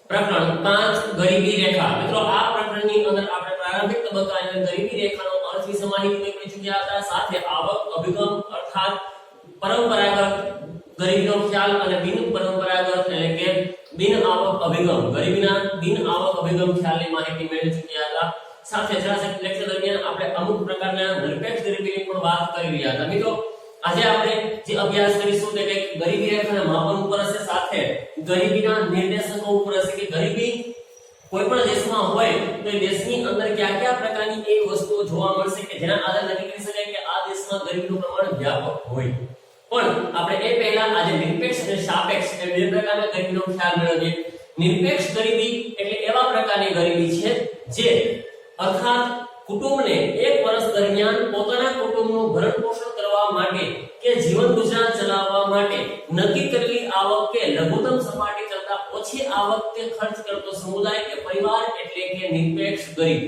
પ્રકરણ 5 ગરીબી રેખા। મિત્રો આ પ્રકરણની અંદર આપણે પ્રારંભિક તબક્કાની અંદર ગરીબી રેખાનો અર્થ વિશે માહિતી મેળવી ચૂક્યા હતા, સાથે આવક અભિગમ અર્થાત પરંપરાગત ગરીબીનો ખ્યાલ અને બિન પરંપરાગત એટલે કે બિન આવક અભિગમ, ગરીબીના બિન આવક અભિગમ ખ્યાલની માહિતી મેળવી ચૂક્યા હતા। સાથે જરા લેક્ચર દરમિયાન આપણે અમુક પ્રકારના નિરપેક્ષ ગરીબીની પણ વાત કરી રહ્યા હતા। મિત્રો આજે આપણે જે અભ્યાસ કરીશું તે કંઈક ગરીબી રેખાના માપન ઉપર હશે, સાથે ગરીબીના નિર્દેશકો ઉપર હશે કે ગરીબી કોઈ પણ દેશમાં હોય તો એ દેશની અંદર કયા કયા પ્રકારની એ વસ્તુઓ જોવા મળશે કે જેના આધારે નક્કી કરી શકાય કે આ દેશમાં ગરીબીનું પ્રમાણ વ્યાપક હોય। પણ આપણે એ પહેલા આજે નિરપેક્ષ અને સાપેક્ષ એ બે પ્રકારના ગરીબીનો ખ્યાલ મેળવીએ। નિરપેક્ષ ગરીબી એટલે એવા પ્રકારની ગરીબી છે જે અર્થાત કુટુંબને એક વર્ષ દરમિયાન પોતાના કુટુંબનું ભરણ પોષણ કરવા માટે કે જીવન ગુજરાન ચલાવવા માટે નક્કી કરેલી આવક કે લઘુત્તમ સપાટી કરતાં ઓછી આવક કે ખર્ચ કરતો સમુદાય કે પરિવાર એટલે કે નિરપેક્ષ ગરીબ।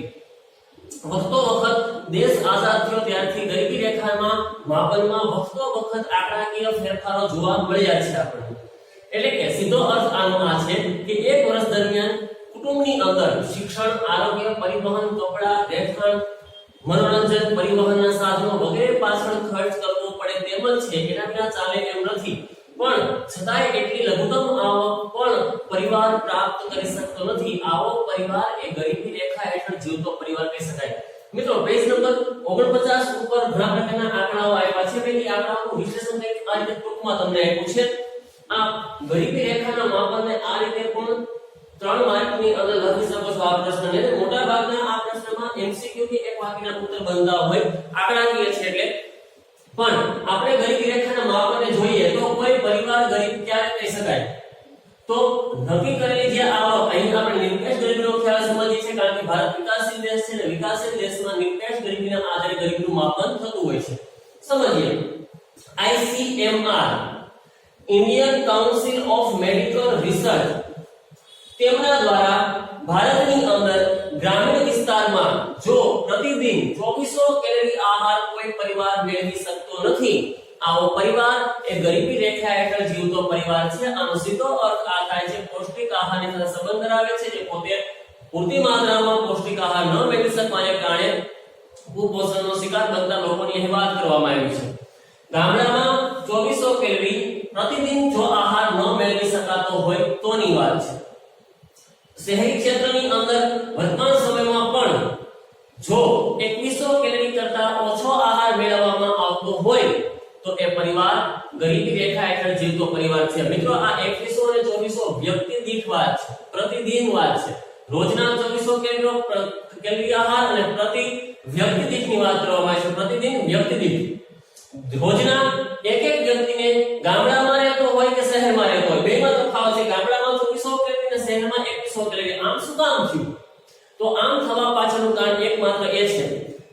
વખતો વખત દેશ આઝાદ થયો ત્યારથી ગરીબી રેખામાં માપનમાં વખતો વખત આંકડાકીય ફેરફારો જોવા મળ્યા છે આપણને। એટલે કે સીધો અર્થ આનો આ છે કે એક વર્ષ દરમિયાન કુટુંબની અંદર શિક્ષણ, આરોગ્ય, પરિવહન, કપડા, રહેઠાણ, મનોરંજન, પરિવહનના સાધનો વગેરે પાછળ ખર્ચ કરવો પડે તેમ જ છે, એના વિના ચાલે એમ નથી। પણ છતાંય એટલી લઘુત્તમ આવક પણ પરિવાર પ્રાપ્ત કરી શકતો નથી। આવો પરિવાર એ ગરીબી રેખા હેઠળ જીવતો પરિવાર કહી શકાય। મિત્રો પેજ નંબર 49 ઉપર ઘણા પ્રકારના આંકડાઓ આવ્યા છે। પેલી આંકડાઓનું વિશ્લેષણ કંઈક આ રીતે ટૂંકમાં તમને આપ્યું છે। આ ગરીબી રેખાના માપનને આ રીતે પણ 3 માર્કની અંદર લખી શકો છો આ પ્રશ્નને। મોટા ભાગના આ પ્રશ્નમાં એમસીક્યુ કે એક વાક્યના ઉત્તર બનતા હોય, આંકડાકીય છે એટલે। પણ આપણે ગરીબી રેખાના માપનને જોઈએ તો કોઈ પરિવાર ગરીબ ક્યારે કહી શકાય? તો નક્કી કરેલી જે આવક, અહીં આપણે નિરપેક્ષ ગરીબીનો ખ્યાલ સમજીએ છીએ કારણ કે ભારત વિકાસશીલ દેશ છે અને વિકાસશીલ દેશમાં નિરપેક્ષ ગરીબીના આધારે ગરીબીનું માપન થતું હોય છે। સમજીએ ICMR Indian council of medical research તેમના દ્વારા ભારતની અંદર ગ્રામીણ વિસ્તારમાં જો પ્રતિદિન 2400 કેલરી આહાર કોઈ પરિવાર મેળવી શકતો નથી, આવો પરિવાર એ ગરીબી રેખા હેઠળ જીવતો પરિવાર છે। આનો સીધો અર્થ આ થાય છે પૌષ્ટિક આહારની સાથે સંબંધ ધરાવે છે, જે પોતે પૂરતી માત્રામાં પૌષ્ટિક આહાર ન મેળવી શકવાને કારણે કુપોષણનો શિકાર બનતા લોકોની અહીં વાત કરવામાં આવી છે। ગામડામાં 2400 કેલરી પ્રતિદિન જો આહાર ન મેળવી શકાતો હોય તોની વાત છે। શહેરી ક્ષેત્રની અંદર વર્તમાન સમયમાં પણ જો 2100 કેલરી કરતા ઓછો આહાર મેળવવામાં આવતો હોય તો એ પરિવાર ગરીબી રેખા હેઠળ જીવતો પરિવાર છે। મિત્રો આ 2100 અને 2400 વ્યક્તિ દીઠ વાત છે, પ્રતિદિન વાત છે। રોજના 2400 કેલરી આહાર અને પ્રતિ વ્યક્તિ દીઠની વાત કરવામાં આવે છે, પ્રતિદિન વ્યક્તિ દીઠ। રોજના એક એક વ્યક્તિને ગામડામાં રહેતો હોય કે શહેરમાં રહેતો હોય બેમાં તફાવત છે। ગામડામાં 2400 કેલરી અને શહેરમાં 2100 કેલરી। આમ શું કામ થયું? તો આમ થવા પાછળનું કારણ એકમાત્ર એ છે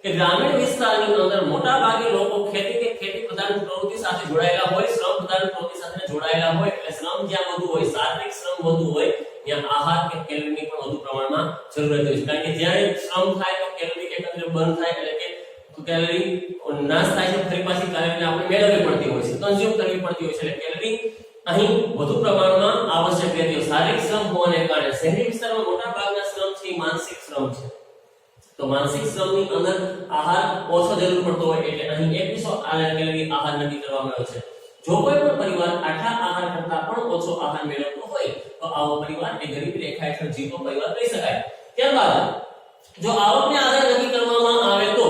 કે ગ્રામીણ વિસ્તારની અંદર મોટા ભાગે લોકો ખેતી કે ખેતી પ્રધાન પ્રવૃત્તિ સાથે જોડાયેલા હોય, શ્રમ પ્રધાન પ્રવૃત્તિ સાથે જોડાયેલા હોય, એટલે શ્રમ જ્યાં વધુ હોય, શારીરિક શ્રમ વધુ હોય, ત્યાં આહાર કે કેલરીની પણ વધુ પ્રમાણમાં જરૂર રહેતી હોય છે। કારણ કે જ્યારે શ્રમ થાય તો કેલરી એકત્ર બર્ન થાય, એટલે કે કેલરી નાશ થાય છે, ફરી પાછી કેલરીને આપણે મેળવવી પડતી હોય છે, કન્ઝ્યુમ કરવી પડતી હોય છે, એટલે કેલરી અહીં વધુ પ્રમાણમાં આવશ્યક રહેતી હોય। શારીરિક શ્રમ હોવાને કારણે શહેરી વિસ્તારમાં મોટા ભાગના શ્રમ છે માનસિક શ્રમ છે, તો માનસિક શ્રમની અંદર આહાર ઓછો જરૂર પડતો હોય, એટલે અહીં 2100 કેલરી આહાર નક્કી કરવામાં આવ્યો છે। જો કોઈ પણ પરિવાર આટલા આહાર કરતા પણ ઓછો આહાર મેળવતો હોય તો આવો પરિવાર એ ગરીબી રેખા હેઠળ જીવતો પરિવાર કહી શકાય। ત્યારબાદ જો આવકને આધારે નક્કી કરવામાં આવે તો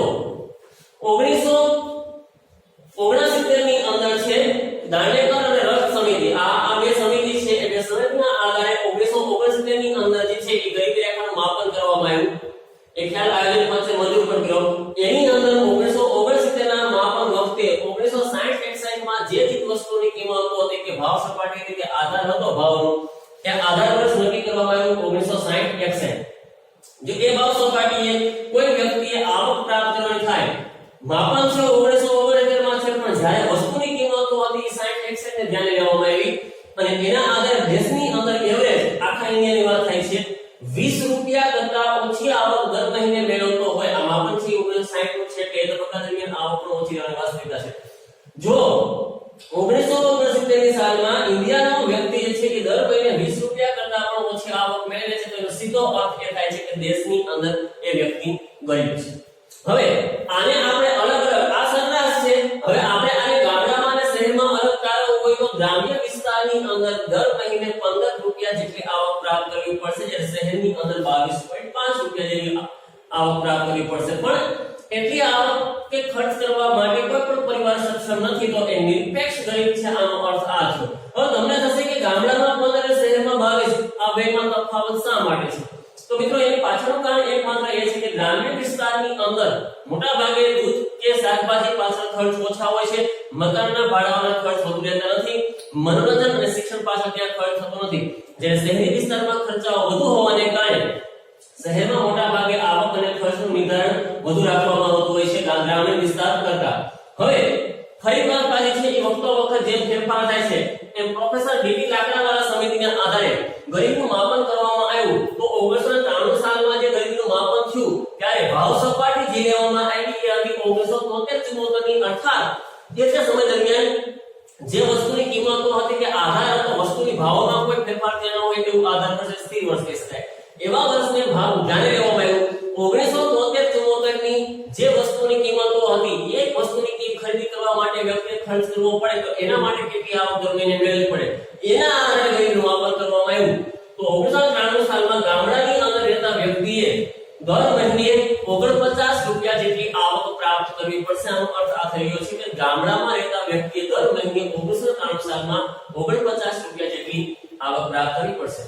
1969 ની અંદર છે દાંડેકર અને રથ સમિતિ, આ બે સમિતિ છે એ બે સમિતિના આધારે 1969 ની અંદર જે છે એ ગરીબી રેખાનું માપન કરવામાં આવ્યું। એ ખ્યાલ આયોજન પંચે મંજૂર પણ કર્યો। એની અંદર 1969 ના માપન વખતે 1960-61 માં જે વસ્તુની કિંમતો હતી કે ભાવ સપાટી રીતે આધાર હતો ભાવનો, ત્યાં આધાર વર્ષ નક્કી કરવામાં આવ્યું 1960-61। જો એ ભાવ સપાટીએ કોઈ વ્યક્તિએ આવક પ્રાપ્ત કરવાની થાય, માપન છે 1969 માં છે, પણ જ્યારે વસ્તુની કિંમતો હતી 60-61 ને ધ્યાને લેવામાં આવી અને એના આધારે દેશની અંદર એવરેજ આખા ઇન્ડિયાની વાત થાય છે 20 રૂપિયા કરતા ઓછી આવક દર મહિને મેળવતો હોય, આ માપન છે 1960 નું છે કે તબક્કા દરમિયાન આવક પણ ઓછી રહેવાની વાસ્તવિકતા છે। જો 1969 ની સાલમાં ઇન્ડિયાનો વ્યક્તિ જે છે કે દર મહિને 20 રૂપિયા કરતા પણ ઓછી આવક સીધો અર્થ એ થાય છે કે દેશની અંદર એ વ્યક્તિ ગરીબ છે. હવે આને આપણે અલગ અલગ આ સરેરાશ છે. હવે આપણે આને ગામડામાં અને શહેરમાં અલગ તારવવું હોય તો ગ્રામ્ય વિસ્તારની અંદર દર મહિને 15 રૂપિયા જેટલી આવક પ્રાપ્ત કરવી પડશે, જ્યારે શહેરની અંદર 22.5 રૂપિયા જેટલી આવક પ્રાપ્ત કરવી પડશે. પણ એટલી આવક કે ખર્ચ કરવા માટે કોઈ પણ પરિવાર સક્ષમ નથી તો એ નિરપેક્ષ ગરીબ છે. આનો અર્થ આ છે. હવે તમને થશે કે ગામડામાં 15 અને શહેરમાં 22, આ બેમાં તફાવત શા માટે છે? તો મિત્રો એની પાછળનું કારણ એકમાત્ર એ છે કે ગ્રામ્ય વિસ્તારની અંદર મોટા ભાગે દૂધ કે શાકભાજી પાછળ ખર્ચ ઓછા હોય છે, મકાનના ભાડાઓના ખર્ચ વધુ રહેતા નથી, મનોરંજન અને શિક્ષણ પાછળ ત્યાં ખર્ચ થતો નથી. જ્યારે શહેરી વિસ્તારમાં ખર્ચાઓ વધુ હોવાને કારણે શહેરમાં મોટા ભાગે આવક અને ખર્ચનું નિર્ધારણ વધુ રાખવામાં આવતું હોય છે ગ્રામ્ય વિસ્તાર કરતા. હવે ફરી વાર પાછી છે એ વખતો વખત જે ફેરફાર થાય છે એમ પ્રોફેસર ડીટી લાકડાવાળા સમિતિના આધારે ગરીબનું માપન કરવામાં આવ્યું. તો 1993 સાલમાં જે ગરીબનું માપન થયું ત્યારે ભાવ સપાટી જે લેવામાં આવી એ હતી 1973-74 ની. અર્થાત જે સમય દરમિયાન જે વસ્તુની કિંમતો હતી કે આધાર હતો વસ્તુની ભાવોમાં કોઈ ફેરફાર ન હોય તેવું આધાર પર સ્થિર વર્ષ કહી શકાય. એવા વર્ષને ભાવ ધ્યાને લેવામાં આવ્યું. 1973-74 ની જે વસ્તુની કિંમતો હતી એક વસ્તુની ખરીદી કરવા માટે વ્યક્તિએ ખર્ચ કરવો પડે તો એના માટે કેટલી આવક દર મહિને મેળવવી પડે એના આધારે ગરીબનું માપન કરવામાં આવ્યું. તો 1993 સાલમાં ગામડાની અંદર રહેતા વ્યક્તિએ દર મહિને 49 રૂપિયા જેટલી આવક પ્રાપ્ત કરવી પડશે. આનો અર્થ આ થઈ રહ્યો છે કે ગામડામાં રહેતા વ્યક્તિએ દર મહિને 1993 સાલમાં 49 રૂપિયા જેટલી આવક પ્રાપ્ત કરવી પડશે.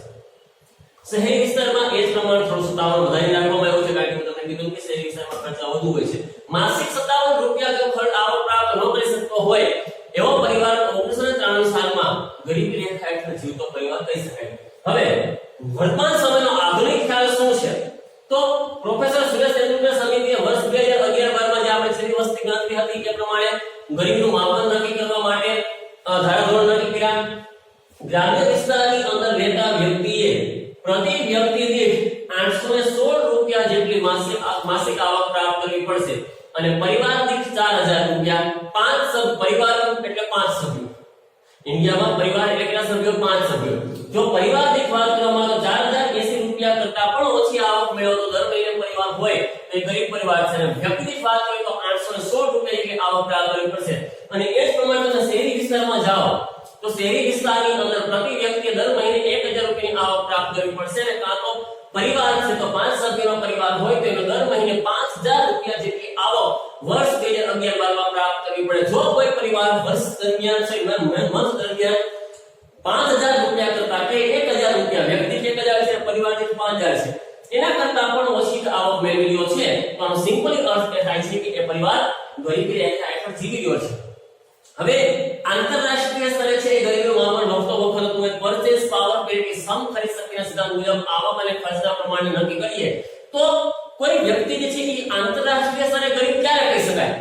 શહેરી વિસ્તારમાં એ જ પ્રમાણે 57 વધારી નાખવામાં આવ્યું છે કારણ કે તમને કીધું કે શહેરી વિસ્તારમાં ખર્ચ વધુ હોય છે. માસિક 57 રૂપિયા જો ખર્ચ આવક પ્રાપ્ત ન કરી શકતો હોય એવો પરિવાર 1993 સાલમાં ગરીબી રેખા હેઠળ જીવતો પરિવાર કહી શકાય. હવે વર્તમાન સમયનો આધુનિક ખ્યાલ શું છે? તો પ્રોફેસર સુરેશ તેંડુલકર સમિતિએ વર્ષ 2011-12 માં જે આપણે શહેરી વસ્તી ગણતરી હતી એ પ્રમાણે ગરીબનું માપન નક્કી કરવા માટે ધારાધોરણ નક્કી કર્યા. ગ્રામ્ય વિસ્તારની અંદર રહેતા વ્યક્તિએ પ્રતિ વ્યક્તિ દીઠ 816 રૂપિયા જેટલી માસિક આવક પ્રાપ્ત કરવી પડશે અને પરિવાર દીઠ 4000 રૂપિયા. 5 પરિવાર એટલે 5 સભ્યો. ઇન્ડિયામાં પરિવાર એટલે કેટલા સભ્યો? 5 સભ્યો. જો પરિવાર દીઠ વાત કરવામાં આવે તો 4080 રૂપિયા કરતા પણ ઓછી આવક મેળવતો દર મહિને પરિવાર હોય તો એ ગરીબ પરિવાર છે. અને વ્યક્તિ દીઠ વાત કરીએ તો 816 રૂપિયા જેટલી આવક પ્રાપ્ત કરવી પડશે. અને એ જ પ્રમાણે તમે શહેરી વિસ્તારમાં જાઓ તો શહેરી વિસ્તારની અંદર પ્રતિ વ્યક્તિએ દર મહિને 1000 રૂપિયાની આવક પ્રાપ્ત કરવી પડશે. અને કાં તો પરિવાર છે તો 5 સભ્યોનો પરિવાર હોય તો એને દર મહિને 5000 રૂપિયા જેટલી આવક વર્ષ 2011-12 માં પ્રાપ્ત કરવી પડે. જો કોઈ પરિવાર વર્ષ દરમિયાન છે મંથ દરમિયાન 5000 રૂપિયા કરતા કે 1000 રૂપિયા વ્યક્તિ 1000 છે પરિવાર દીઠ 5000 છે એના કરતા પણ ઓછી આવક મેળવી રહ્યો છે તો આનો સિમ્પલી અર્થ એ થાય છે કે એ પરિવાર ગરીબી રેખા હેઠળ જીવી રહ્યો છે. હવે આંતરરાષ્ટ્રીય સ્તરે છે એ ગરીબીનું માપન વખતો વખત હતું. એક પરચેસ પાવર પેરિટી સમ ખરીદ શક્તિના સિદ્ધાંત મુજબ આવક અને ખર્ચના પ્રમાણને નક્કી કરીએ તો કોઈ વ્યક્તિ જે છે એ આંતરરાષ્ટ્રીય સ્તરે ગરીબ ક્યારે કહી શકાય?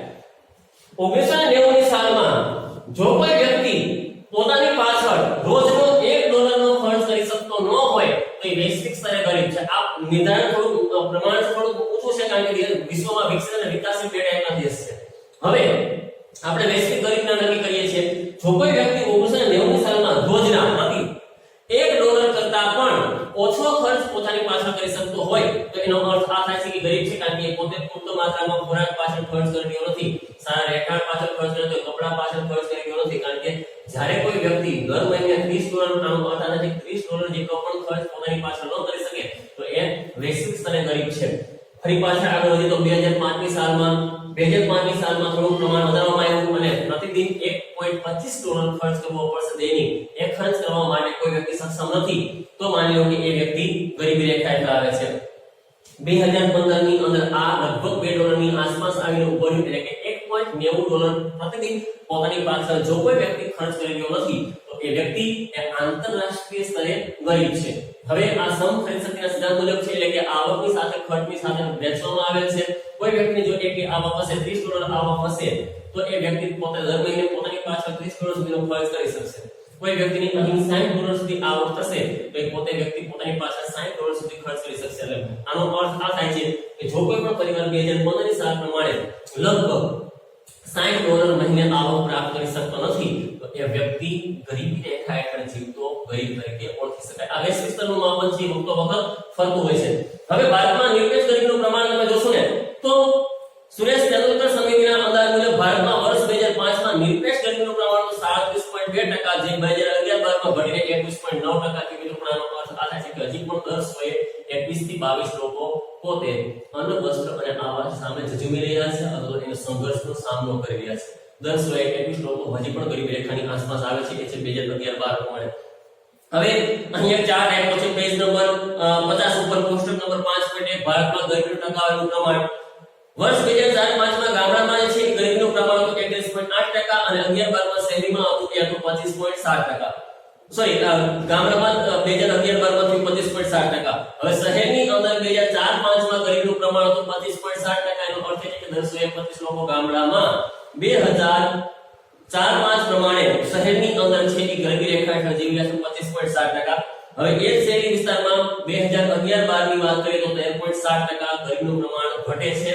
1990 ની સાલમાં જો કોઈ વ્યક્તિ પોતાની પાછળ રોજનો $1નો ખર્ચ કરી શકતો ન હોય તો એ વૈશ્વિક સ્તરે ગરીબ છે. આ નિર્ધારણ થોડું પ્રમાણ થોડું ઊંચું છે કારણ કે વિશ્વમાં વિકસિત અને વિકાસશીલ બેઠેલા દેશ છે. હવે આપણે વૈશ્વિક ગરીબના નક્કી કરીએ છીએ. જો કોઈ વ્યક્તિ 1990 ની સાલમાં રોજના પ્રતિ $1 કરતા પણ ઓછો ખર્ચ પોતાની પાછળ કરી શકતો હોય તો એનો અર્થ આ થાય છે કે ગરીબ છે કારણ કે પોતે પૂરતો માત્રામાં ખોરાક પાછળ ખર્ચ કરી રહ્યો નથી, સારા રહેઠાણ પાછળ ખર્ચ કરી રહ્યો, કપડા પાછળ ખર્ચ કરી રહ્યો નથી. કારણ કે જ્યારે કોઈ વ્યક્તિ દર મહિને $30 આનો અર્થ આ નથી $30 જેટલો પણ ખર્ચ પોતાની પાછળ ન કરી શકે તો એ વૈશ્વિક સ્તરે ગરીબ છે. ફરી પાછળ આગળ વધીએ તો 2005 ની સાલમાં થોડું પ્રમાણ વધારવામાં આવ્યું અને પ્રતિદિન $1.25 ખર્ચ કરવો પડશે દૈનિક. એ ખર્ચ કરવા માટે કોઈ વ્યક્તિ સક્ષમ નથી તો માની લો કે એ વ્યક્તિ ગરીબી રેખા હેઠળ આવે છે. 2015 ની અંદર આ લગભગ $2 ની આસપાસ આવીને ઉભો રહ્યું એટલે કે $1.90 પ્રતિદિન પોતાની પાછળ જો કોઈ વ્યક્તિ ખર્ચ કરી રહ્યો નથી તો એ વ્યક્તિ એ આંતરરાષ્ટ્રીય સ્તરે ગરીબ છે. હવે આ સમ ખરીદ શક્તિના સિદ્ધાંત મુજબ છે એટલે કે આવકની સાથે ખર્ચની સાથે વેચવામાં આવેલ છે. કોઈ વ્યક્તિની જો એક આવક હશે $30 આવક હશે તો એ વ્યક્તિ પોતે દર મહિને પોતાની પાછળ $30 સુધીનો ખર્ચ કરી શકશે. કોઈ વ્યક્તિની અહીં $60 સુધી આવક થશે તો એ પોતે વ્યક્તિ પોતાની પાછળ $60 સુધી ખર્ચ કરી શકશે. એટલે આનો અર્થ આ થાય છે કે જો કોઈ પણ પરિવાર 2015 ની સાલ પ્રમાણે લગભગ $60 મહિને આવક પ્રાપ્ત કરી શકતો નથી તો એ વ્યક્તિ ગરીબી રેખા હેઠળ જીવતો ગરીબ તરીકે ઓળખાય. કહી શકાય. આ વૈશ્વિક સ્તરનું માપન છે વખતો વખત ફરતું હોય છે. હવે ભારતમાં નિરપેક્ષ ગરીબીનું પ્રમાણ તમે જોશો ને તો સુરેશ તેંડુલકર સમિતિના અંદાજ મુજબ ભારતમાં વર્ષ 2005 માં નિરપેક્ષ ગરીબીનું પ્રમાણ 37.2% જે 2011-12 માં ઘટીને 21.9% થી મિત્રો અર્થ આ થાય છે કે હજી પણ દર 21 થી 22 લોકો પોતે અન્ન વસ્ત્ર અને આવાસ સામે ઝઝૂમી રહ્યા છે અથવા તો એનો સંઘર્ષનો સામનો કરી રહ્યા છે. દર 21 લોકો હજી પણ ગરીબી રેખાની આસપાસ આવે છે. એ છે 2011-12 પ્રમાણે. હવે અહીંયા ચાર આપ્યો છે પેજ નંબર 50 ઉપર કોષ્ટક નંબર 5.1 ભારતમાં ગરીબીનું ટકાવારીનું પ્રમાણ વર્ષ 2004-5 માં ગામડામાં જે છે ગરીબીનું પ્રમાણ હતું 33.8% અને 11-12 માં શહેરીમાં હતું તે હતું 25.7%. સોરી ગામડામાં 2011-12 માં 25.7%. હવે શહેરની અંદર 2004-5 માં ગરીબીનું પ્રમાણ હતું 25.7%. એનો અર્થ એ છે કે 125 લોકો ગામડામાં 2004-5 પ્રમાણે શહેરની અંદર છે એ ગરીબી રેખા હેઠળ જીવી રહ્યા છે 25.7%. હવે એ જ શહેરી વિસ્તારમાં 2011-12 ની વાત કરીએ તો 13.7% ગરીબીનું પ્રમાણ ઘટે છે.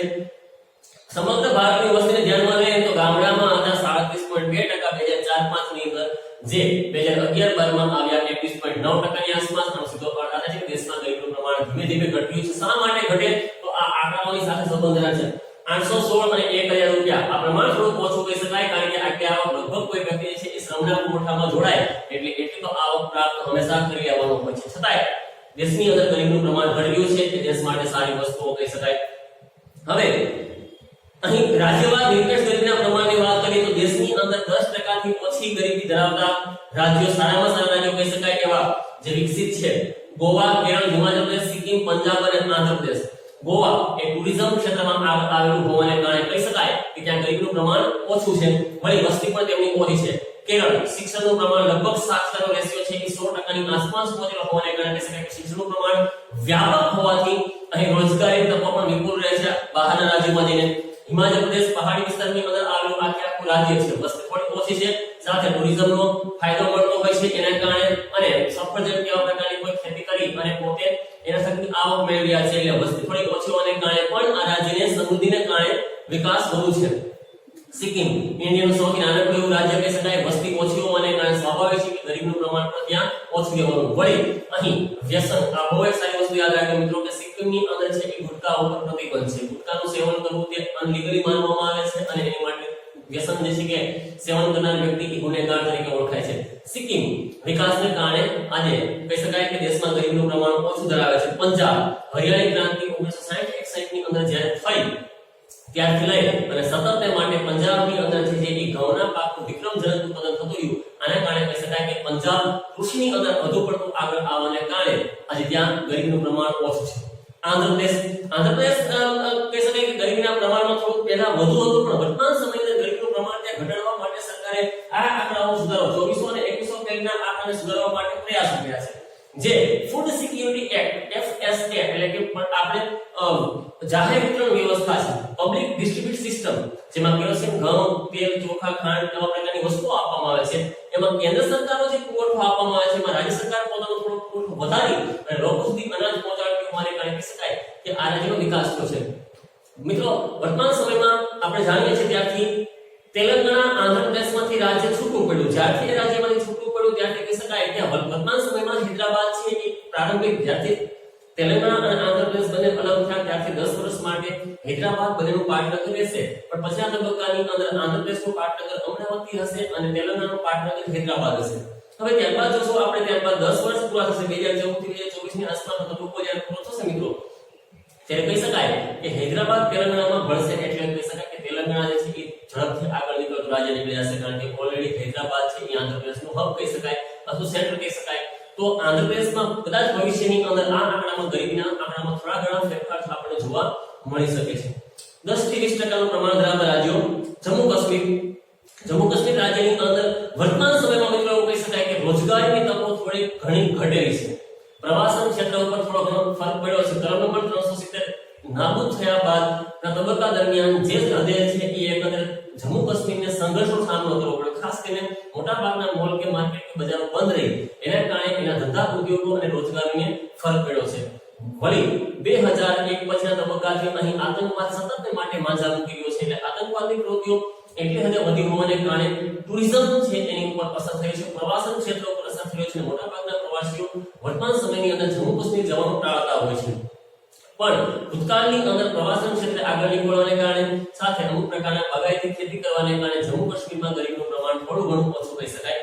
સમગ્ર ભારતની વસ્તીને ધ્યાનમાં લઈએ તો ગામડામાં હતા 37.2% 2004-5 ની અંદર જે 2011-12 માં આવ્યા 21.9% ની આસપાસ. આનો સીધો અર્થ આ છે કે દેશમાં ગરીબીનું પ્રમાણ ધીમે ધીમે ઘટ્યું છે. શા માટે ઘટે તો આ આંકડાઓની સાથે સંબંધ રાખે. 816 અને 1000 રૂપિયા આ પ્રમાણ થોડું ઓછું કહી શકાય કારણ કે આટલી આવક લગભગ કોઈ વ્યક્તિ છે એ શ્રમના પુરવઠામાં જોડાય એટલે એટલી તો આવક પ્રાપ્ત હંમેશા કરી આવવાનું હોય છે. છતાંય દેશની અંદર ગરીબીનું પ્રમાણ ઘટ્યું છે તે દેશ માટે સારી વસ્તુઓ કહી શકાય. હવે અહીં રાજ્યવાર નિરપેક્ષ ગરીબીના પ્રમાણની વાત કરીએ તો દેશની અંદર 10% થી ઓછી ગરીબી ધરાવતા રાજ્યો સારામાં સારા રાજ્યો કહી શકાય એવા જે વિકસિત છે ગોવા, કેરળ, હિમાચલ પ્રદેશ, સિક્કિમ, પંજાબ અને આંધ્ર પ્રદેશ. ગોવા એ ટુરિઝમ ક્ષેત્રમાં આવેલું હોવાને કારણે કહી શકાય કે ત્યાં ગરીબીનું પ્રમાણ ઓછું છે. વળી વસ્તી પણ તેમની ઓછી છે. કેરળ શિક્ષણનું પ્રમાણ લગભગ સાક્ષરતાનો રેશિયો છે એ 100% ની આસપાસ પહોંચેલો હોવાને કારણે કહી શકાય કે શિક્ષણનું પ્રમાણ વ્યાપક હોવાથી અહીં રોજગારી તકો પણ વિપુલ રહે છે બહારના રાજ્યોમાં જઈને. હિમાચલ પ્રદેશ પહાડી વિસ્તારની અંદર આવેલું આખું રાજ્ય છે. વસ્તી પણ ઓછી છે સાથે ટુરિઝમનો ફાયદો મળતો હોય છે એના કારણે અને સફરજન કેવા પ્રકારની કોઈ ખેતી કરી અને પોતે એના થકી આવક મેળવી રહ્યા છે એટલે વસ્તી થોડી ઓછી હોવાને કારણે પણ આ રાજ્યને સમૃદ્ધિને કારણે વિકાસ વધુ છે. સિક્કિમ ઇન્ડિયાનું સૌથી નાનકડું એવું રાજ્ય કહી શકાય. વસ્તી ઓછી હોવાને કારણે સ્વાભાવિક છે કે ગરીબીનું પ્રમાણ પણ ત્યાં ઓછું રહેવાનું. વળી અહીં વ્યસન આ બહુ એક સારી વસ્તુ યાદ રાખજો મિત્રો કે સિક્કિમની અંદર છે કે ગુટકા ઉપર પ્રતિબંધ છે. ગુટકાનું સેવન કરવું તે અનલીગલી માનવામાં આવે છે અને એની માટે વ્યસન જે છે કે સેવન કરનાર વ્યક્તિ એ ગુનેગાર તરીકે ઓળખાય છે. સિક્કિમ વિકાસને કારણે આજે કહી શકાય કે દેશમાં ગરીબીનું પ્રમાણ ઓછું ધરાવે છે. પંજાબ હરિયાળી ક્રાંતિ 1960-61 ની અંદર જ્યારે થઈ ત્યારથી લઈ અને સતત માટે પંજાબની અંદર જે ઘઉંના પાકનું વિક્રમજનક ઉત્પાદન થતું રહ્યું. આના કારણે કહી શકાય કે પંજાબ કૃષિની અંદર વધુ પડતું આગળ આવવાને કારણે આજે ત્યાં ગરીબીનું પ્રમાણ ઓછું છે. આંધ્ર પ્રદેશ કહી શકાય કે ગરીબીના પ્રમાણમાં થોડું પહેલા વધુ હતું પણ વર્તમાન સમયની અંદર ગરીબીનું પ્રમાણ ત્યાં ઘટાડવા માટે સરકારે આ આંકડાઓ સુધારો 2400 અને 2100 પેગના આંકડાને સુધારવા માટે પ્રયાસો કર્યા છે. જે ફૂડ સિક્યુરિટી એક્ટ FSA એટલે કે આપણે જાહેર વિતરણ વ્યવસ્થા છે પબ્લિક ડિસ્ટ્રીબ્યુટ સિસ્ટમ જેમાં કેરોસીન, ઘઉં, તેલ, ચોખા, ખાંડ એવા પ્રકારની વસ્તુઓ આપવામાં આવે છે. એમાં કેન્દ્ર સરકારનો જે પુરવઠો આપવામાં આવે છે એમાં રાજ્ય સરકાર પોતાનો થોડો પુરવઠો વધારી અને લોકો સુધી અનાજ પહોંચાડતી હોવાને કારણે કહી શકાય કે આ રાજ્યનો વિકાસ થયો છે. મિત્રો વર્તમાન સમયમાં આપણે જાણીએ છીએ ત્યારથી તેલંગાણા આંધ્ર પ્રદેશમાંથી રાજ્ય છૂટું પડ્યું. જ્યારથી એ રાજ્યમાંથી છૂટું પડ્યું ત્યારથી કહી શકાય કે વર્તમાન સમયમાં હૈદરાબાદ છે એ પ્રારંભિક જ્યારથી તેલંગાણા અને આંધ્ર પ્રદેશ બંને અલગ થયા ત્યારથી 10 વર્ષ માટે હૈદરાબાદ બંનેનું પાટનગર રહેશે. પણ પછીના તબક્કાની અંદર આંધ્ર પ્રદેશનું પાટનગર અમરાવતી હશે અને તેલંગાણાનું પાટનગર હૈદરાબાદ હશે. હવે ત્યારબાદ જોશો આપણે ત્યારબાદ 10 વર્ષ પૂરા થશે 2014 થી 2024 ની આસપાસનો તબક્કો જ્યારે પૂરો થશે મિત્રો ત્યારે કહી શકાય કે હૈદરાબાદ તેલંગાણામાં ભળશે એટલે કહી શકાય કે તેલંગાણા જે છે એ ઝડપથી આગળ નીકળતું રાજ્ય નીકળી જશે કારણ કે ઓલરેડી હૈદરાબાદ છે એ આંધ્ર પ્રદેશનું હબ કહી શકાય અથવા સેન્ટર કહી શકાય. તો આંધ્ર પ્રદેશમાં કદાચ ભવિષ્યની અંદર આ આંકડામાં ગરીબીના આંકડામાં થોડા ઘણા ફેરફાર આપણને જોવા મળી શકે છે. 10 થી 20% પ્રમાણ ધરાવતા રાજ્યો જમ્મુ કાશ્મીર રાજ્યની અંદર વર્તમાન સમયમાં મિત્રો એવું કહી શકાય કે રોજગારીની તકો થોડી ઘણી ઘટેલી છે. પ્રવાસન ક્ષેત્ર ઉપર થોડો ઘણો ફરક પડ્યો છે. કલમ નંબર 370 નાબૂદ થયા બાદના તબક્કા દરમિયાન જે હદે છે એ એકંદરે જમ્મુ કાશ્મીરને સંઘર્ષનો સામનો કરવો પડ્યો. ખાસ કરીને મોટા ભાગના મોલ કે માર્કેટ બજારો બંધ રહી એના કારણે એના ધંધા ઉદ્યોગો અને રોજગારીને ફરક પડ્યો છે. વળી 2001 પછીના તબક્કાથી અહીં આતંકવાદ સતત માટે માંજા મૂકી ગયો છે એટલે આતંકવાદી પ્રવૃત્તિઓ એટલી હદે વધી હોવાને કારણે ટુરિઝમ છે એની ઉપર અસર થઈ છે. પ્રવાસન ક્ષેત્ર ઉપર અસર થઈ છે. મોટા ભાગના પ્રવાસીઓ વર્તમાન સમયની અંદર જમ્મુ કાશ્મીર જવાનું ટાળતા હોય છે, પણ ભૂતકાળની અંદર પ્રવાસન ક્ષેત્રે આગળ નીકળવાને કારણે સાથે અમુક પ્રકારના બાગાયતી ખેતી કરવાને કારણે જમ્મુ કાશ્મીરમાં ગરીબીનું પ્રમાણ થોડું ઘણું ઓછું કહી શકાય.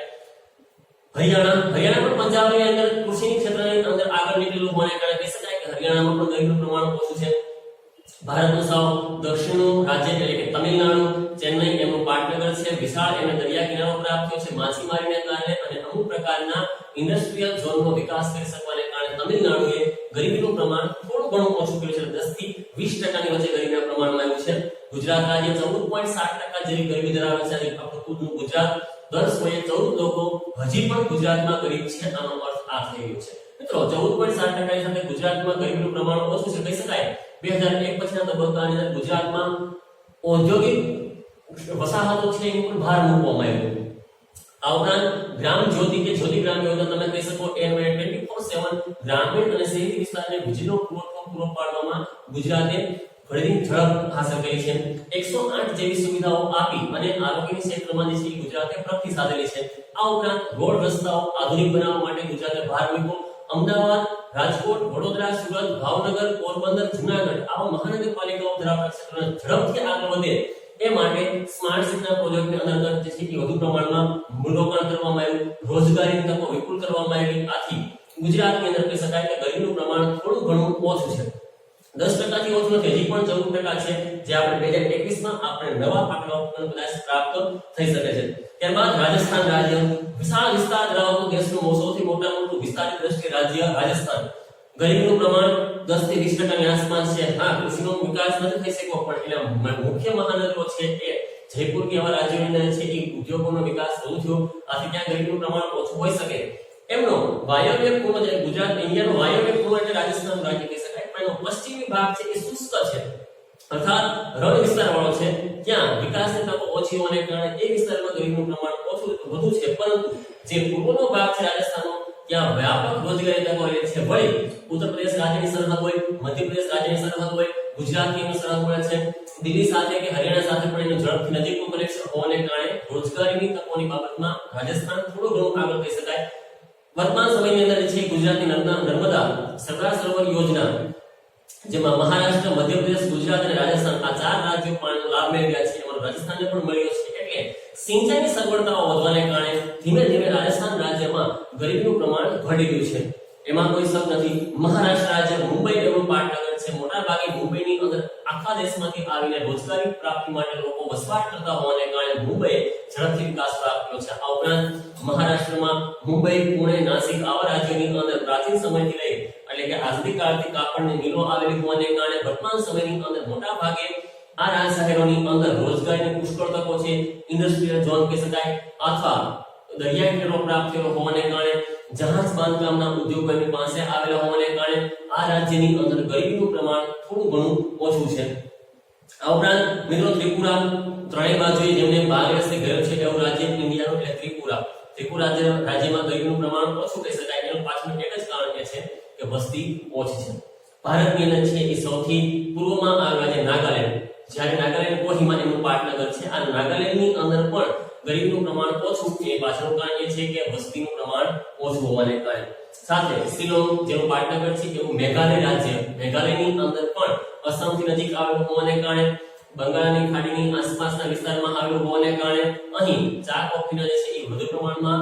હરિયાણા પણ પંજાબની અંદર કૃષિની ક્ષેત્રની અંદર આગળ નીકળેલું હોવાને કારણે કહી શકાય કે હરિયાણામાં પણ ગરીબીનું પ્રમાણ ઓછું છે. ભારતનું સાવ દક્ષિણનું રાજ્ય એટલે કે તમિલનાડુ, ચેન્નઈ એમનું પાટનગર છે, વિશાળ એમને દરિયા કિનારો પ્રાપ્ત થયો છે માછીમારીને કારણે, અને અમુક પ્રકારના ઇન્ડસ્ટ્રીયલ ઝોનનો વિકાસ કરી શકવાને કારણે તમિલનાડુએ ગરીબીનું પ્રમાણ થોડું ઘણું ઓછું કર્યું છે, 10 થી 20% ની વચ્ચે ગરીબીના પ્રમાણમાં આવ્યું છે. ગુજરાત રાજ્ય 14.7% જેવી ગરીબી ધરાવે છે. આપણું ખુદનું ગુજરાત દર 14 લોકો હજી પણ ગુજરાતમાં ગરીબ છે, આનો અર્થ આ થઈ ગયો છે. મિત્રો 14.7% ની સાથે ગુજરાતમાં ગરીબીનું પ્રમાણ ઓછું છે કહી શકાય. 2001 પછીના તબક્કાની અંદર ગુજરાતમાં ઔદ્યોગિક વસાહતો છે એની પર ભાર મૂકવામાં આવ્યો. આ ઉપરાંત ગ્રામ જ્યોતિ કે જ્યોતિ ગ્રામ યોજના તમે કહી શકો એ 24/7 ગ્રામીણ અને શહેરી વિસ્તારને વીજળીનો પુરવઠો પૂરો પાડવામાં ગુજરાતે ઘણી ઝડપ હાંસલ કરી છે. 108 જેવી સુવિધાઓ આપી અને આરોગ્યના ક્ષેત્રમાં જે છે ગુજરાતે પ્રગતિ સાધેલી છે. આ ઉપરાંત રોડ રસ્તાઓ આધુનિક બનાવવા માટે ગુજરાતે ભાર મૂક્યો. અમદાવાદ, રાજકોટ, વડોદરા, સુરત, ભાવનગર, પોરબંદર, જૂનાગઢ આવા મહાનગરપાલિકાઓ ધરાવતા ક્ષેત્રોને ઝડપથી આગળ વધે એ માટે સ્માર્ટ સિટીના પ્રોજેક્ટની અંતર્ગત જે છે કે વધુ પ્રમાણમાં મૂલ્યાંકન કરવામાં આવ્યું, રોજગારીની તકો વિપુલ કરવામાં આવી. આથી ગુજરાતની અંદર કહી શકાય કે ગરીબીનું પ્રમાણ થોડું ઘણું ઓછું છે, 10% થી ઓછું નથી, હજી પણ 14% છે, જે આપણે 2021 માં આપણે નવા આંકડાઓ કદાચ પ્રાપ્ત થઈ શકે છે. ત્યારબાદ રાજસ્થાન રાજ્ય, વિશાળ વિસ્તાર ધરાવતું દેશનું સૌથી મોટું વિસ્તારની દ્રષ્ટિએ રાજ્ય રાજસ્થાન. ગરીબીનું પ્રમાણ 10 થી 20% ની આસપાસ છે. હા, કૃષિનો વિકાસ નથી થઈ શક્યો, પણ એના મુખ્ય મહાનગરો છે એ જયપુર કે એવા રાજ્યોની અંદર છે એ ઉદ્યોગોનો વિકાસ વધુ થયો, આથી ત્યાં ગરીબીનું પ્રમાણ ઓછું હોઈ શકે. એમનો વાયવ્ય પૂર્વ જે ગુજરાત ઇન્ડિયાનો વાયવ્ય પૂર્વ એટલે રાજસ્થાન રાજ્ય કહી શકાય, પણ એનો પશ્ચિમી ભાગ છે એ શુષ્ક છે, અર્થાત રણ વિસ્તારવાળો છે, ત્યાં વિકાસની તકો ઓછી હોવાને કારણે એ વિસ્તારમાં ગરીબીનું પ્રમાણ વધુ છે. પરંતુ જે પૂર્વનો ભાગ છે રાજસ્થાનનો, ત્યાં વ્યાપક રોજગારી તકો રહે છે. વળી ઉત્તર પ્રદેશ રાજ્યની સરહદ હોય, મધ્યપ્રદેશ રાજ્યની સરહદ હોય, ગુજરાતની સરહદ હોય છે, દિલ્હી સાથે કે હરિયાણા સાથે પણ એનું ઝડપથી નજીકનું કનેક્શન હોવાને કારણે રોજગારીની તકોની બાબતમાં રાજસ્થાન થોડું ઘણું આગળ કહી શકાય. વર્તમાન સમયની અંદર છે ગુજરાતની નર્મદા સરદાર સરોવર યોજના, જેમાં મહારાષ્ટ્ર, મધ્યપ્રદેશ, ગુજરાત અને રાજસ્થાન આ 4 રાજ્યો પાણીનો લાભ મેળવી રહ્યા છે. એમાં રાજસ્થાનને પણ મળ્યો છે. એટલે સિંચાઈની સગવડતાઓ વધવાને કારણે ધીમે ધીમે રાજસ્થાન રાજ્યમાં ગરીબીનું પ્રમાણ ઘટી રહ્યું છે. એમાં કોઈ શક નથી. મહારાષ્ટ્ર રાજ્ય મુંબઈ એનું પાટનગર છે. મોટા ભાગે મુંબઈની અંદર આખા દેશમાંથી આવીને રોજગારી પ્રાપ્તિ માટે લોકો વસવાટ કરતા હોવાને કારણે મુંબઈ ઝડપથી વિકાસ પ્રાપ્ત કર્યો છે. આ ઉપરાંત મહારાષ્ટ્રમાં મુંબઈ, પુણે, નાસિક આવા રાજ્યોની અંદર પ્રાચીન સમયથી લઈ એટલે કે આધુનિક કાળથી કાપડની મિલો આવેલી હોવાને કારણે વર્તમાન સમયની અંદર મોટા ભાગે આ રાજ શહેરોની અંદર રોજગારીની પુષ્કળ તકો છે. ઇન્ડસ્ટ્રીયલ ઝોન કહી શકાય અથવા દરિયા કિનારો પ્રાપ્ત થયેલો હોવાને કારણે જહાજ બાંધકામના ઉદ્યોગોની પાસે આવેલા હોવાને કારણે આ રાજ્યની અંદર ગરીબીનું પ્રમાણ થોડું ઘણું ઓછું છે. આ ઉપરાંત મિત્રો ત્રિપુરા ત્રણેય બાજુએ જેમને બાંગ્લાદેશથી ગયો છે એવું રાજ્ય ઇન્ડિયાનું એટલે ત્રિપુરા રાજ્યમાં ગરીબીનું પ્રમાણ ઓછું કહી શકાય. એનું પાછળનું એક જ કારણ એ છે કે વસ્તી ઓછી છે. ભારતની અંદર છે એ સૌથી પૂર્વમાં આવેલા છે નાગાલેન્ડ, જ્યારે નાગાલેન્ડ કોહિમા એનું પાટનગર છે. આ નાગાલેન્ડની અંદર પણ ગરીબીનું પ્રમાણ ઓછું, એ પાછળનું કારણ એ છે કે વસ્તીનું પ્રમાણ ઓછું હોવાને કારણે. સાથે શિલોંગ જેનું પાટનગર છે એવું મેઘાલય રાજ્ય, મેઘાલયની અંદર પણ અસમથી નજીક આવેલું હોવાને કારણે, બંગાળની ખાડીની આસપાસના વિસ્તારમાં આવેલું હોવાને કારણે અહીં ચા કોફીના જે છે એ વધુ પ્રમાણમાં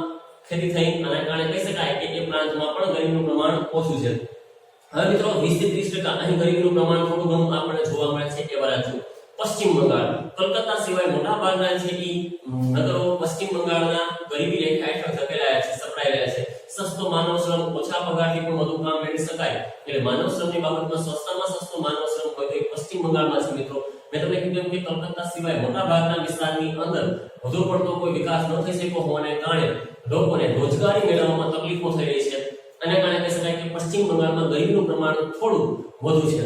ખેતી થઈ, આના કારણે કહી શકાય કે એ પ્રાંતમાં પણ ગરીબીનું પ્રમાણ ઓછું છે. હવે મિત્રો 20 થી 30% અહીં ગરીબીનું પ્રમાણ થોડું ઘણું આપણને જોવા મળે છે એવા રાજ્યો. પશ્ચિમ બંગાળ, કલકત્તા સિવાય મોટા ભાગના છે એ નગરો પશ્ચિમ બંગાળના ગરીબી રેખા હેઠળ ધકેલાયા છે, સપડાઈ રહ્યા છે. સસ્તો માનવ શ્રમ, ઓછા પગારથી પણ વધુ કામ મેળવી શકાય, એટલે માનવ શ્રમની બાબતમાં સસ્તામાં સસ્તો માનવ શ્રમ હોય તો એ પશ્ચિમ બંગાળમાં છે. મિત્રો મેં તમને કીધું કે કલકત્તા સિવાય મોટા ભાગના વિસ્તારની અંદર વધુ પડતો કોઈ વિકાસ ન થઈ શક્યો હોવાને કારણે લોકોને રોજગારી મેળવવામાં તકલીફો થઈ રહી છે. આને કારણે કહી શકાય કે પશ્ચિમ બંગાળમાં ગરીબીનું પ્રમાણ થોડું વધુ છે.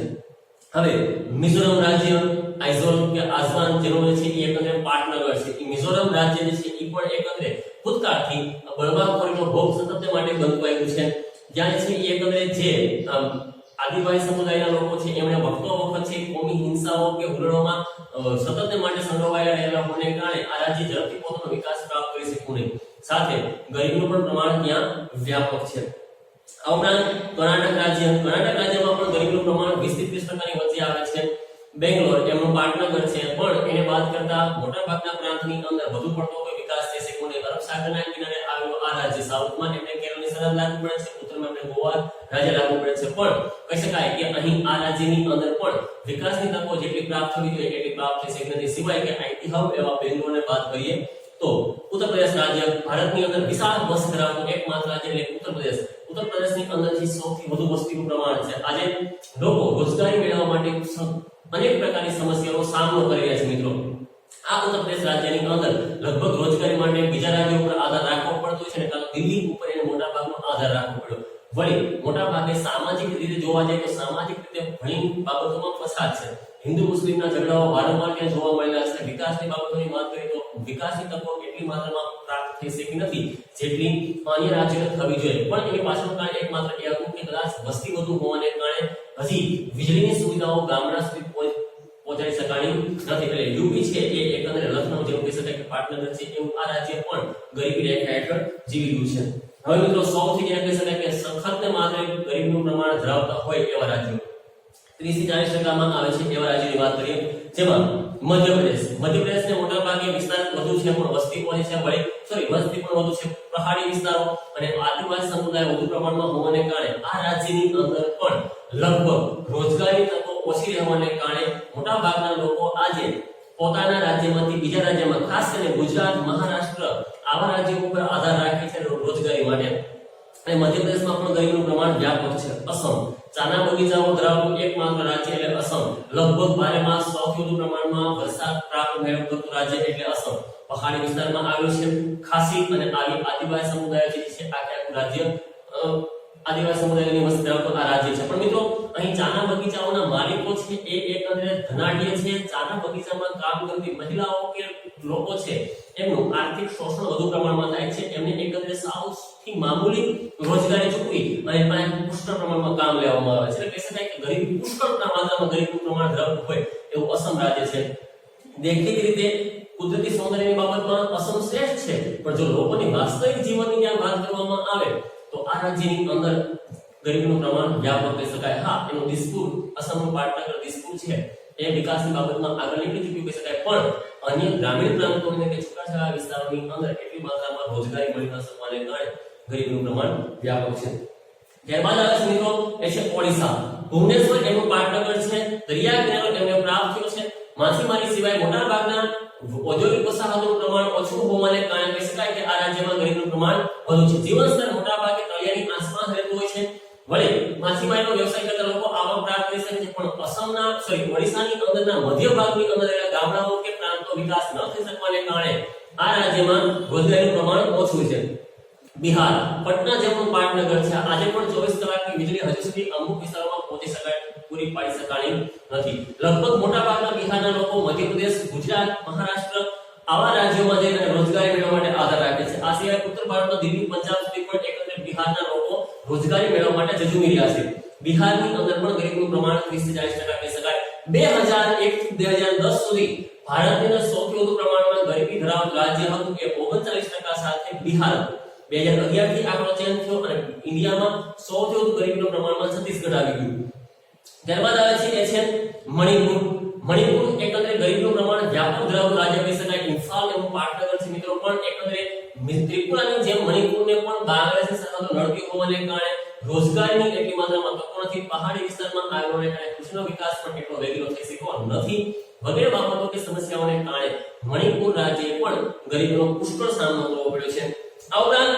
હવે મિઝોરમ રાજ્ય, આઇઝોલ કે આઝવાન જેનો છે એ એકંદરે પાટનગર છે. એ મિઝોરમ રાજ્ય જે છે એ પણ એકંદરે ભૂતકાળથી બળવાખોરીનો ભોગ સતત માટે બનતું આવ્યું છે. જ્યાં છે એ એકંદરે જે આદિવાસી સમુદાયના લોકો છે એમણે વખતો વખત છે કોમી હિંસાઓ કે હુલડોમાં સતત માટે સંડોવાયેલા રહેલા હોવાને કારણે આ રાજ્ય ઝડપથી પોતાનો વિકાસ પ્રાપ્ત કરી શક્યું નહીં. સાથે ગરીબીનું પણ પ્રમાણ ત્યાં વ્યાપક છે. આ ઉપરાંત કર્ણાટક રાજ્યમાં પણ ગરીબીનું પ્રમાણ 20 થી 30% ની વચ્ચે આવે છે. બેંગ્લોર એમનું પાટનગર છે, પણ એને બાદ કરતા મોટાભાગના પ્રાંતની અંદર વધુ પડતો કોઈ વિકાસ થઈ શક્યો નહીં. અરબ સાગરના કિનારે આવેલું આ રાજ્ય સાઉથમાં એમને કેરળની સરહદ લાગુ પડે છે, ઉત્તરમાં એમને ગોવા રાજ્ય લાગુ પડે છે, પણ કહી શકાય કે અહીં આ રાજ્યની અંદર પણ વિકાસની તકો જેટલી પ્રાપ્ત થવી જોઈએ એટલી પ્રાપ્ત થઈ શકી નથી. સિવાય કે આઈટી હબ એવા બેંગ્લોરને વાત કરીએ તો ઉત્તર પ્રદેશ રાજ્ય ભારતની અંદર વિશાળ વસ્તી ધરાવતું એકમાત્ર રાજ્ય એટલે ઉત્તર પ્રદેશની અંદરથી સૌથી વધુ વસ્તીનું પ્રમાણ છે. આજે લોકો રોજગારી મેળવવા માટે અનેક પ્રકારની સમસ્યાઓનો સામનો કરી રહ્યા છે. મિત્રો, આ ઉત્તર પ્રદેશ રાજ્યની અંદર લગભગ રોજગારી માટે બીજા રાજ્યો ઉપર આધાર રાખવો પડતો છે, ને કાં દિલ્હી ઉપર એને મોટા ભાગનો આધાર રાખવો પડ્યો. વળી મોટા ભાગે સામાજિક રીતે જોવા જાય તો સામાજિક રીતે ઘણી બાબતોમાં ફસાદ છે. હિન્દુ મુસ્લિમના ઝઘડાઓ વારંવાર ત્યાં જોવા મળેલા છે. વિકાસની બાબતોની વાત કરીએ તો વિકાસની તકો એટલી માત્રામાં પ્રાપ્ત થઈ શકી નથી જેટલી અન્ય રાજ્યોને થવી જોઈએ. પણ એની પાછળનું કારણ એકમાત્ર એ હતું કે કદાચ વસ્તી વધુ હોવાને કારણે હજી વીજળીની સુવિધાઓ ગામડા સુધી પહોંચાડી શકાણી નથી. એટલે યુપી છે એ એકંદરે લખનઉ જેવું કહી શકાય કે પાટનગર છે એવું આ રાજ્ય પણ ગરીબી રેખા હેઠળ જીવી રહ્યું છે. હવે મિત્રો, સૌથી જેને કહી શકાય કે સખતને માત્ર ગરીબીનું પ્રમાણ ધરાવતા હોય એવા રાજ્યો 30 થી 40% માં આવે છે એવા રાજ્યોની વાત કરીએ, જેમાં મધ્યપ્રદેશને મોટા ભાગે વિસ્તાર વધુ છે પણ વસ્તી ઓછી છે. વસ્તી પણ વધુ છે. પહાડી વિસ્તારો અને આદિવાસી સમુદાય વધુ પ્રમાણમાં હોવાને કારણે આ રાજ્યની અંદર પણ લગભગ રોજગારી તકો ઓછી રહેવાને કારણે મોટા ભાગના લોકો આજે પોતાના રાજ્યમાંથી બીજા રાજ્યમાં, ખાસ કરીને ગુજરાત, મહારાષ્ટ્ર આવા રાજ્યો ઉપર આધાર રાખે છે રોજગારી માટે. અને મધ્યપ્રદેશમાં પણ ગરીબીનું પ્રમાણ વ્યાપક છે. અસમ ચાના બગીચાઓ ધરાવતું એકમાત્ર રાજ્ય એટલે અસમ. લગભગ 12 માસ સૌથી વધુ પ્રમાણમાં વરસાદ પ્રાપ્ત મેળવતું રાજ્ય એટલે અસમ. પહાડી વિસ્તારમાં આવેલું છે. ખાસી અને આદિવાસી સમુદાય જે છે આખું રાજ્ય આદિવાસી સમુદાયની વસ્તી ધરાવતું આ રાજ્ય છે. પણ મિત્રો, અહીં ચાના બગીચાઓના માલિકો છે એ એકંદરે ધનાઢ્ય છે. ચાના બગીચામાં કામ કરતી મહિલાઓ કે લોકો છે એમનું આર્થિક શોષણ વધુ પ્રમાણમાં થાય છે. એમને એકંદરે સૌથી મામૂલી રોજગારી ચૂકવી અને પુષ્કળ પ્રમાણમાં કામ લેવામાં આવે છે. એટલે કહી શકાય કે ગરીબી પુષ્કળના માત્રામાં ગરીબીનું પ્રમાણ ધરાવતું હોય એવું અસમ રાજ્ય છે. દેખીતી રીતે કુદરતી સૌંદર્યની બાબતમાં અસમ શ્રેષ્ઠ છે, પણ જો લોકોની વાસ્તવિક જીવનની જ્યાં વાત કરવામાં આવે તો આ રાજ્યની અંદર ગરીબીનું પ્રમાણ વ્યાપક કહી શકાય. હા, એનું દિસપુર, અસમનું પાટનગર દિસપુર છે એ વિકાસની બાબતમાં આગળ નીકળી ચૂક્યું કહી શકાય, પણ અન્ય ગ્રામીણ પ્રાંતોની કે છૂટાછવાયા વિસ્તારોની અંદર એટલી માત્રામાં રોજગારી મળી ન શકવાને કારણે ગરીબીનું પ્રમાણ વ્યાપક છે. ત્યારબાદ આવે છે મિત્રો એ છે ઓડિશા. ભુવનેશ્વર એનું પાટનગર છે. દરિયા કિનારો એમને પ્રાપ્ત થયો છે. માછીમારી સિવાય મોટા ભાગના ઔદ્યોગિક વસાહતોનું પ્રમાણ ઓછું હોવાને કારણે કહી શકાય કે આ રાજ્યમાં ગરીબીનું પ્રમાણ વધુ છે. જીવન સ્તર મોટા ભાગે તળિયાની આસપાસ રહેતું હોય છે. વળી માછીમારીનો વ્યવસાય કરતા લોકો આવક પ્રાપ્ત કરી શકે છે, પણ ઓડિશાની અંદરના મધ્ય ભાગની અંદર રહેલા ગામડાઓ કે પ્રાંતો વિકાસ ન થઈ શકવાને કારણે આ રાજ્યમાં રોજગારીનું પ્રમાણ ઓછું છે. બિહાર પટના જેવું પાટનગર છે. આજે પણ 24 કલાકની વીજળી હજુ સુધી અમુક વિસ્તારોમાં પહોંચી શકાય પૂરી પાડી શકાણી નથી. લગભગ મોટા ભાગના બિહારના લોકો મધ્યપ્રદેશ, ગુજરાત, મહારાષ્ટ્ર આવા રાજ્યોમાં જઈને રોજગારી મેળવવા માટે આધાર રાખે છે. આ સિવાય ઉત્તર ભારતમાં દિલ્હી, પંજાબ સુધી પણ એકંદરે બિહારના લોકો રોજગારી મેળવવા માટે ઝઝૂમી રહ્યા છે. બિહારની અંદર પણ ગરીબીનું પ્રમાણ 30 થી 40% કહી શકાય. 2001 થી 2010 સુધી ભારતની અંદર સૌથી વધુ પ્રમાણમાં ગરીબી ધરાવતું રાજ્ય હતું એ 39% સાથે બિહાર. 2011 થી આંકડો ચેન્જ થયો અને ઇન્ડિયામાં સૌથી વધુ ગરીબીનું પ્રમાણમાં છત્તીસગઢ આવી ગયું. ત્યારબાદ આવે છે એ છે મણિપુર. મણિપુર એકંદરે ગરીબીનું પ્રમાણ વ્યાપક ધરાવતું રાજ્ય કહી શકાય. ઇમ્ફાલ એનું પાટનગર છે મિત્રો, પણ એકંદરે ત્રિપુરાની જેમ મણિપુરને પણ બાંગ્લાદેશની સરહદો નડતી હોવાને કારણે રોજગારીની એટલી માત્રામાં તકો નથી. પહાડી વિસ્તારમાં આવેલાને કારણે કૃષિનો વિકાસ પણ એટલો વેગીલો થઈ શક્યો નથી. વગેરે બાબતો કે સમસ્યાઓને કારણે મણિપુર રાજ્યએ પણ ગરીબીનો પુષ્કળ સામનો કરવો પડ્યો છે. આ ઉપરાંત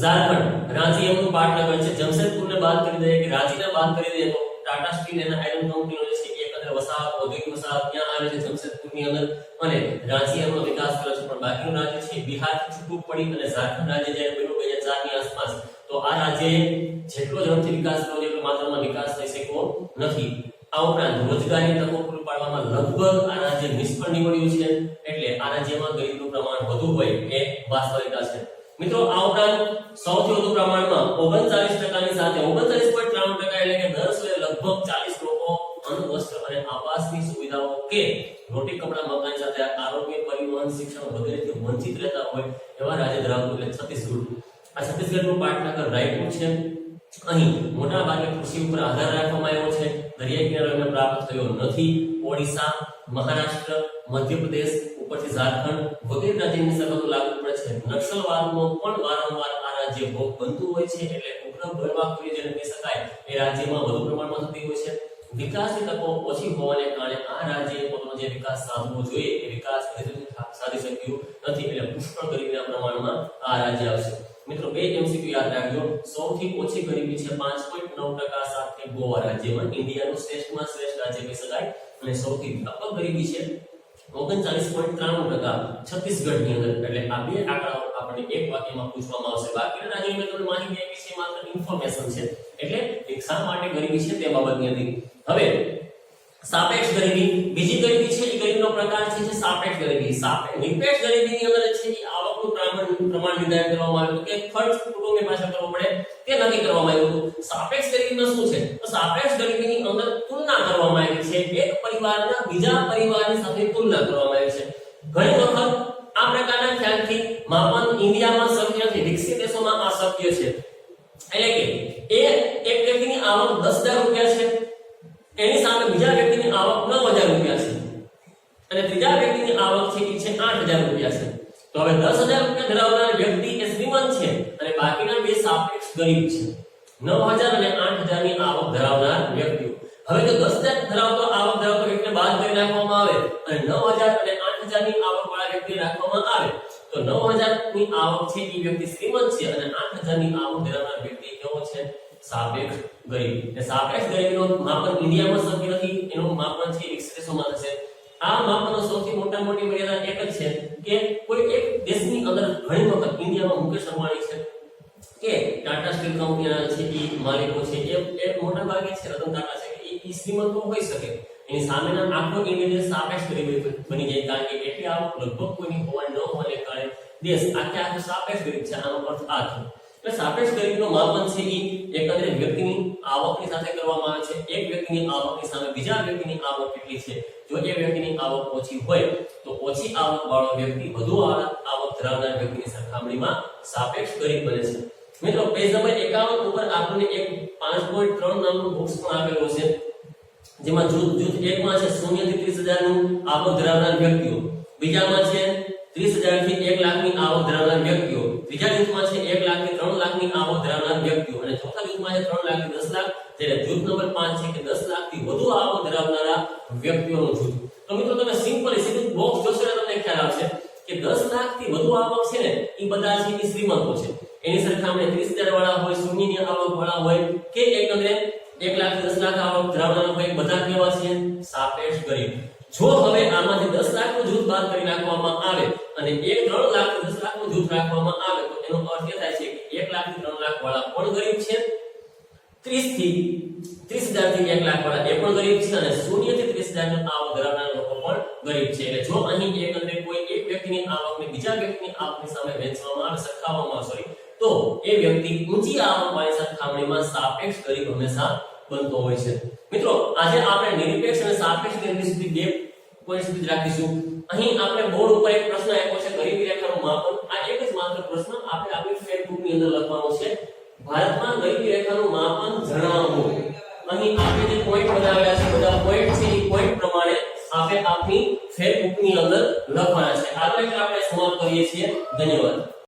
ઝારખંડ રાંચી એમનું પાટનગર છે. જમશેદપુરને બાદ કરી દઈએ કે રાંચીને બાદ કરી દઈએ તો ટાટા સ્ટીલ અને આયરન કંપનીનો જે છે એકંદરે વસાહત, ઔદ્યોગિક વસાહત ત્યાં આવે છે જમશેદપુરની અંદર, અને રાંચી એમનો વિકાસ કર્યો છે. પણ બાકીનું રાજ્ય છે બિહારથી છૂટું પડી અને ઝારખંડ રાજ્ય જ્યારે બન્યું 2004 ની આસપાસ, તો આ રાજ્યએ જેટલો ઝડપથી વિકાસ કર્યો એટલો માત્રામાં વિકાસ થઈ શક્યો નથી. આ ઉપરાંત રોજગારી તકો પૂરી પાડવામાં લગભગ આ રાજ્ય નિષ્ફળ નીવડ્યું છે. એટલે આ રાજ્યમાં ગરીબીનું પ્રમાણ વધુ હોય એ વાસ્તવિકતા છે. મિત્રો, આ ઉપરાંત સૌથી વધુ પ્રમાણમાં 39% ની સાથે 39.93% એટલે કે 10 લગભગ 40 લોકો અન્ન, વસ્ત્ર અને આવાસની સુવિધાઓ કે રોટી, કપડા, મકાન સાથે આરોગ્ય, પરિવહન, શિક્ષણ વગેરેથી વંચિત રહેતા હોય એવા રાજ્ય ધરાવતું એટલે છત્તીસગઢ. આ છત્તીસગઢનું પાટનગર રાયપુર છે. અહીં મોટા ભાગે કૃષિ ઉપર આધાર રાખવામાં આવ્યો છે. દરિયાઈ કિનારો એમને પ્રાપ્ત થયો નથી. ઓડિશા, મહારાષ્ટ્ર, મધ્યપ્રદેશ, ઉપરથી ઝારખંડ વગેરે રાજ્યની સરહદો લાગુ પડે છે. નક્સલવાદનો પણ વારંવાર આ રાજ્ય ભોગ બનતું હોય છે. એટલે ઉપગ્રહ બળવાખોરી જેને કહી શકાય એ રાજ્યમાં વધુ પ્રમાણમાં થતી હોય છે. વિકાસની તકો ઓછી હોવાને કારણે આ રાજ્યએ પોતાનો જે વિકાસ સાધવો જોઈએ એ વિકાસ સાધી શક્યું નથી. એટલે પુષ્કળ ગરીબીના પ્રમાણમાં આ રાજ્ય આવશે. મિત્રો બે એમસીક્યુ યાદ રાખજો. સૌથી ઓછી ગરીબી છે 5.9% સાથે ગોવા રાજ્યમાં, ઇન્ડિયાનું શ્રેષ્ઠમાં શ્રેષ્ઠ રાજ્ય કહી શકાય. અને સૌથી વ્યાપક ગરીબી છે 39.93% છત્તીસગઢની અંદર. એટલે આ બે આંકડાઓ આપણને એક વાક્યમાં પૂછવામાં આવશે. બાકીના રાજ્યોની મેં તમને માહિતી આપી છે, માત્ર ઇન્ફોર્મેશન છે. એટલે એક શા માટે ગરીબી છે તે બાબતની હતી. હવે સાપેક્ષ ગરીબી, બીજી ગરીબી છે એ ગરીબીનો પ્રકાર છે સાપેક્ષ ગરીબી. નિરપેક્ષ ગરીબીની અંદર છે એ આવકનું પ્રમાણ નિર્ધારિત કરવામાં આવ્યું કે ખર્ચ કુટુંબની પાછળ કરવો પડે તે નક્કી કરવામાં આવ્યું હતું. સાપેક્ષ ગરીબીમાં શું છે? તો સાપેક્ષ ગરીબીની અંદર તુલના કરવામાં આવી છે. એક પરિવારના બીજા પરિવારની સાથે તુલના કરવામાં આવી છે. ઘણી વખત આ પ્રકારના ખ્યાલથી માપન ઇન્ડિયામાં શક્ય નથી, વિકસિત દેશોમાં આ શક્ય છે. એટલે કે એક વ્યક્તિની આવક 10,000 રૂપિયા છે, એની સામે બીજા વ્યક્તિની આવક 9,000 રૂપિયા છે, અને ત્રીજા વ્યક્તિની આવક છે એ છે 8,000 રૂપિયા છે. તો હવે 10,000 રૂપિયા ધરાવનાર વ્યક્તિ એ શ્રીમંત છે અને બાકીના બે સાપેક્ષ ગરીબ છે. 9,000 અને 8,000 ની આવક ધરાવનાર વ્યક્તિઓ. હવે જો 10,000 ધરાવતો આવક ધરાવતો વ્યક્તિને બાદ કરી નાખવામાં આવે અને 9,000 અને 8,000 ની આવક વાળા વ્યક્તિને રાખવામાં આવે તો 9,000 ની આવક છે એ વ્યક્તિ શ્રીમંત છે અને 8,000 ની આવક ધરાવનાર વ્યક્તિ કેવો છે? સાપેક્ષ ગરીબ. એ સાપેક્ષ ગરીબીનું માપન ઇન્ડિયામાં શક્ય નથી, એનું માપન છે વિકસિત દેશોમાં થશે. આ માપનનો સૌથી મોટી મર્યાદા એક જ છે કે કોઈ એક દેશની અંદર ઘણી વખત ઇન્ડિયામાં મુકેશ અંબાણી છે કે ટાટા સ્ટીલ કંપનીના છે એ માલિકો છે એ મોટા ભાગે છે રતન ટાટા છે એ શ્રીમંતો હોઈ શકે. એની સામેના આખો ઇન્ડિયા સાપેક્ષ ગરીબી બની જાય, કારણ કે એટલી આવક લગભગ કોઈની હોવાની ન હોવાને કારણે દેશ આખે સાપેક્ષ ગરીબ છે. આનો અર્થ આ થયો. એટલે સાપેક્ષ ગરીબીનું માપન છે એ એકંદરે વ્યક્તિની આવકની સાથે કરવામાં આવે છે. એક વ્યક્તિની આવકની સામે બીજા વ્યક્તિની આવક કેટલી છે. જો એ વ્યક્તિની આવક ઓછી હોય તો ઓછી આવક વાળો વ્યક્તિ વધુ આવક ધરાવનાર વ્યક્તિની સરખામણીમાં સાપેક્ષ ગરીબ બને છે. મિત્રો પેજ નંબર 51 ઉપર આપણને એક 5.3 નામનું બોક્સ પણ આપેલું છે, જેમાં જૂથ એકમાં છે 0 થી 30,000 નું આવક ધરાવનાર વ્યક્તિઓ, બીજામાં છે 30,000 થી 1 લાખ ની આવક ધરાવનાર વ્યક્તિઓ, ત્રીજા જૂથમાં છે 1 લાખ થી 3 લાખ ની આવક ધરાવનાર વ્યક્તિઓ, અને ચોથા જૂથમાં છે 3 લાખ થી 10 લાખ. જ્યારે જૂથ નંબર 5 છે કે 10 લાખ થી વધુ આવક ધરાવનારા વ્યક્તિઓનું જૂથ. તો મિત્રો તમે સિમ્પલી સીધું બોક્સ જોશો એટલે તમને ખ્યાલ આવશે કે 10 લાખ થી વધુ આવક છે ને એ બધા છે એ શ્રીમંતો છે. એની સરખામણીએ 30,000 વાળા હોય, શૂન્યની આવક વાળા હોય કે એકંદરે 1 લાખ થી 10 લાખ આવક ધરાવનારા હોય, બધા કેવા છે? સાપેક્ષ ગરીબ. જો હવે આમાંથી 10 લાખનું જૂથ બાદ કરી નાખવામાં આવે અને 3 લાખ થી 10 લાખનું જૂથ રાખવામાં આવે તો એનો અર્થ એ થાય છે કે 1 લાખ થી 3 લાખ વાળા પણ ગરીબ છે, 30,000 થી 1 લાખ વાળા એ પણ ગરીબ છે, અને 0 થી 30,000 ની આવક ધરાવનાર લોકો પણ ગરીબ છે. એટલે જો અહીં એકંદરે કોઈ એક વ્યક્તિની આવકને બીજા વ્યક્તિની આવકની સામે વહેંચવામાં આવે, સરખાવવામાં આવે તો એ વ્યક્તિ ઊંચી આવક વાળી સરખામણીમાં સાપેક્ષ ગરીબ હંમેશા બનતો હોય છે. મિત્રો આજે આપણે નિરપેક્ષ અને સાપેક્ષ ગરીબી સુધી બે પોઈન્ટ સુધી રાખીશું. અહીં આપણે બોર્ડ ઉપર એક પ્રશ્ન આપ્યો છે ગરીબી રેખાનું માપન. આ એક જ માત્ર પ્રશ્ન આપણે આપણી ફેસબુક ની અંદર લખવાનો છે. ભારતમાં ગરીબી રેખાનું માપન જણાવો. અહીં આપણે જે પોઈન્ટ બનાવેલા છે બધા પોઈન્ટ છે એ પોઈન્ટ પ્રમાણે આપણે આપની ફેસબુક ની અંદર લખવાના છે. આગળ આપણે સમાપ્ત કરીએ છીએ. ધન્યવાદ.